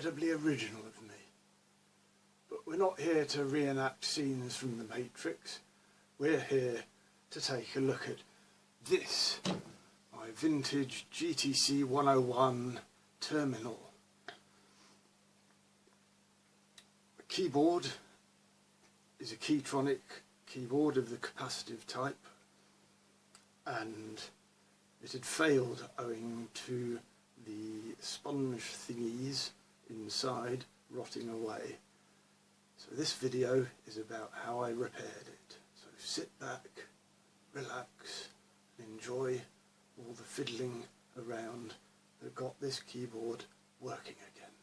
incredibly original of me. But we're not here to reenact scenes from The Matrix. We're here to take a look at this, my vintage GTC101 terminal. The keyboard is a Keytronic keyboard of the capacitive type, and it had failed owing to the sponge thingies inside rotting away. So this video is about how I repaired it. So sit back, relax and enjoy all the fiddling around that got this keyboard working again.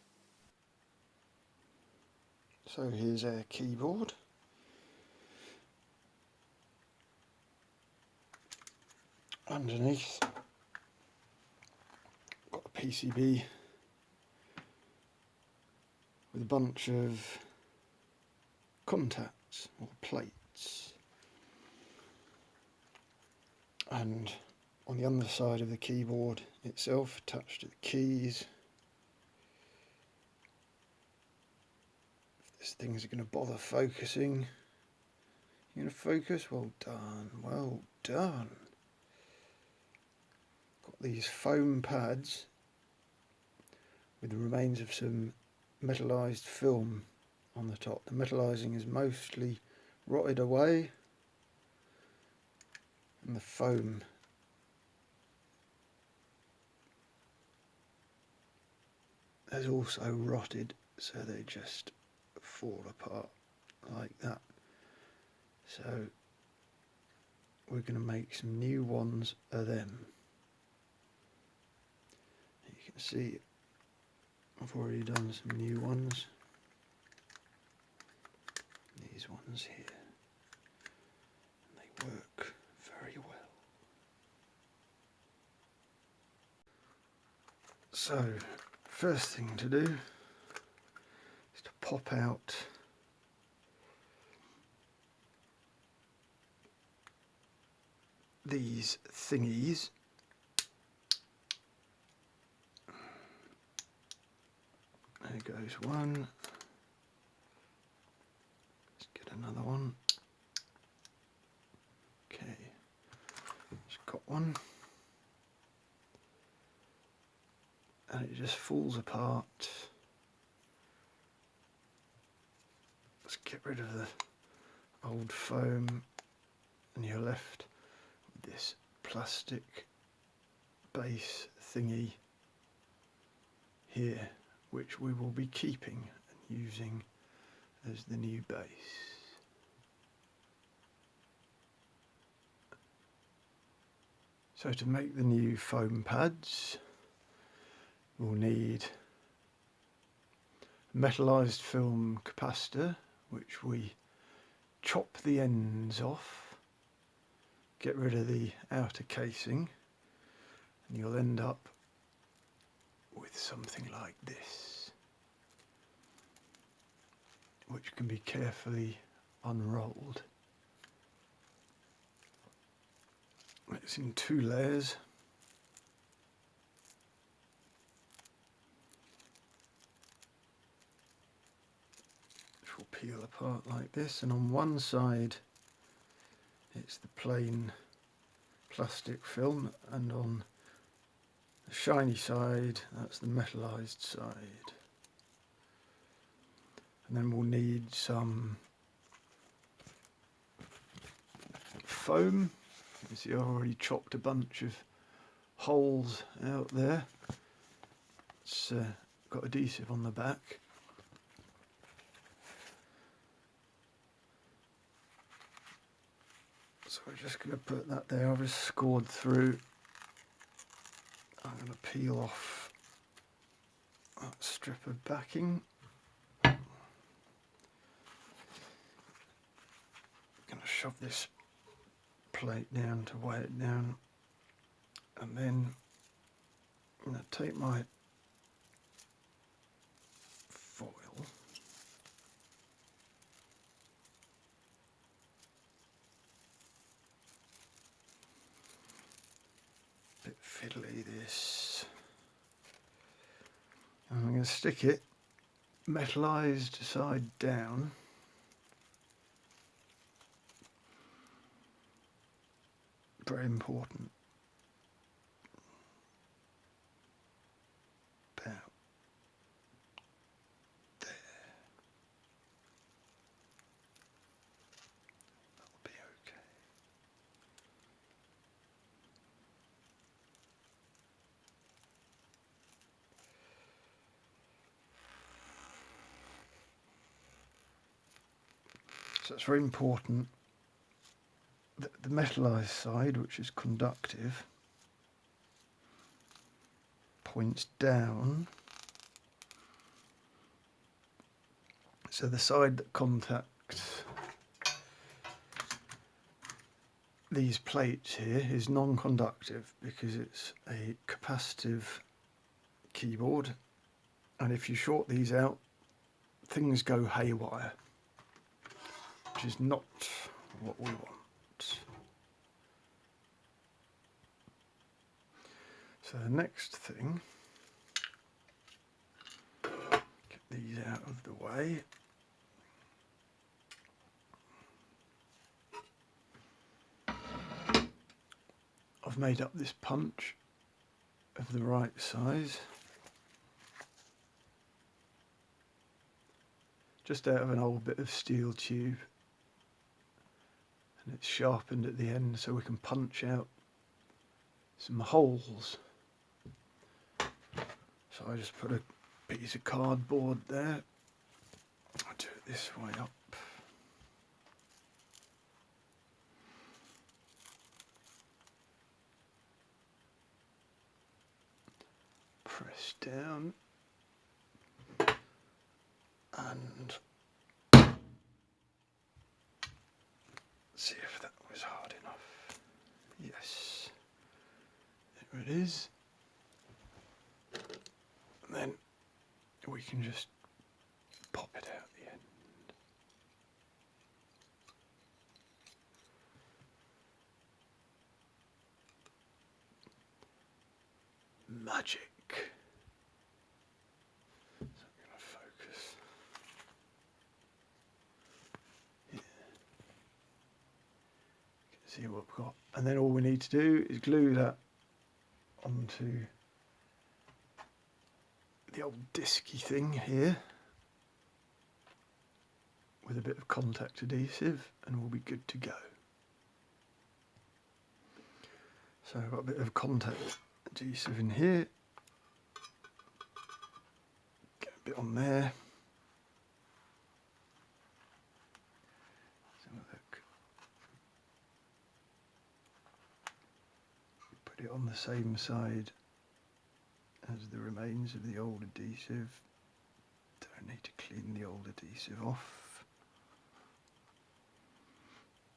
So here's our keyboard. Underneath got a PCB with a bunch of contacts or plates, and on the underside of the keyboard itself, attached to the keys, if this thing's going to bother focusing, you going to focus? Well done, well done. Got these foam pads with the remains of some metallized film on the top. The metallizing is mostly rotted away, and the foam has also rotted, so they just fall apart like that. So we're going to make some new ones of them. You can see I've already done some new ones. These ones here, and they work very well. So, first thing to do is to pop out these thingies. There goes one. Let's get another one. Okay, just got one. And it just falls apart. Let's get rid of the old foam, and you're left with this plastic base thingy here, which we will be keeping and using as the new base. So to make the new foam pads, we'll need a metallized film capacitor, which we chop the ends off, get rid of the outer casing, and you'll end up with something like this, which can be carefully unrolled. It's in two layers. Which will peel apart like this, and on one side it's the plain plastic film, and on the shiny side that's the metallized side. And then we'll need some foam. You see I've already chopped a bunch of holes out there. It's got adhesive on the back. So we're just going to put that there. I've just scored through. I'm going to peel off that strip of backing. I'm going to shove this plate down to weigh it down, and then I'm going to take my foil, bit fiddly this, and I'm going to stick it metallized side down. Very important. About there. That'll be okay. So it's very important that the metallized side, which is conductive, points down. So the side that contacts these plates here is non-conductive because it's a capacitive keyboard, and if you short these out, things go haywire, which is not what we want. So the next thing, get these out of the way. I've made up this punch of the right size, just out of an old bit of steel tube, and it's sharpened at the end so we can punch out some holes. So I just put a piece of cardboard there. I'll do it this way up. Press down and see if that was hard enough. Yes, there it is. And then we can just pop it out the end. Magic. So I'm going to focus. Yeah. You can see what we've got. And then all we need to do is glue that onto the old disky thing here with a bit of contact adhesive, and we'll be good to go. So I've got a bit of contact adhesive in here, get a bit on there. Let's have a look. Put it on the same side as the remains of the old adhesive. Don't need to clean the old adhesive off.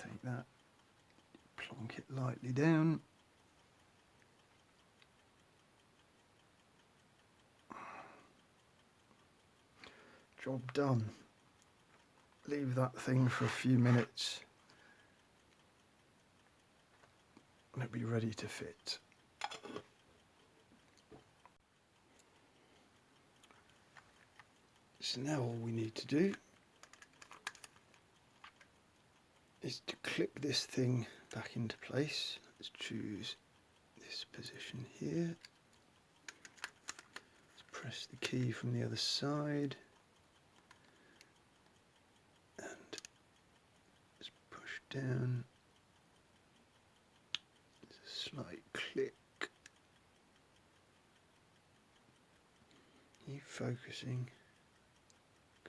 Take that, plonk it lightly down. Job done. Leave that thing for a few minutes and it'll be ready to fit. So now all we need to do is to clip this thing back into place. Let's choose this position here. Let's press the key from the other side and let's push down. There's a slight click. Keep focusing.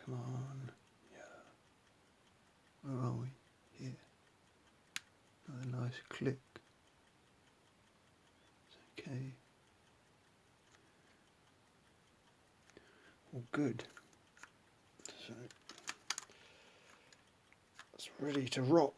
Come on. Yeah. Where are we? Here. Another nice click. It's okay. All good. So it's ready to rock.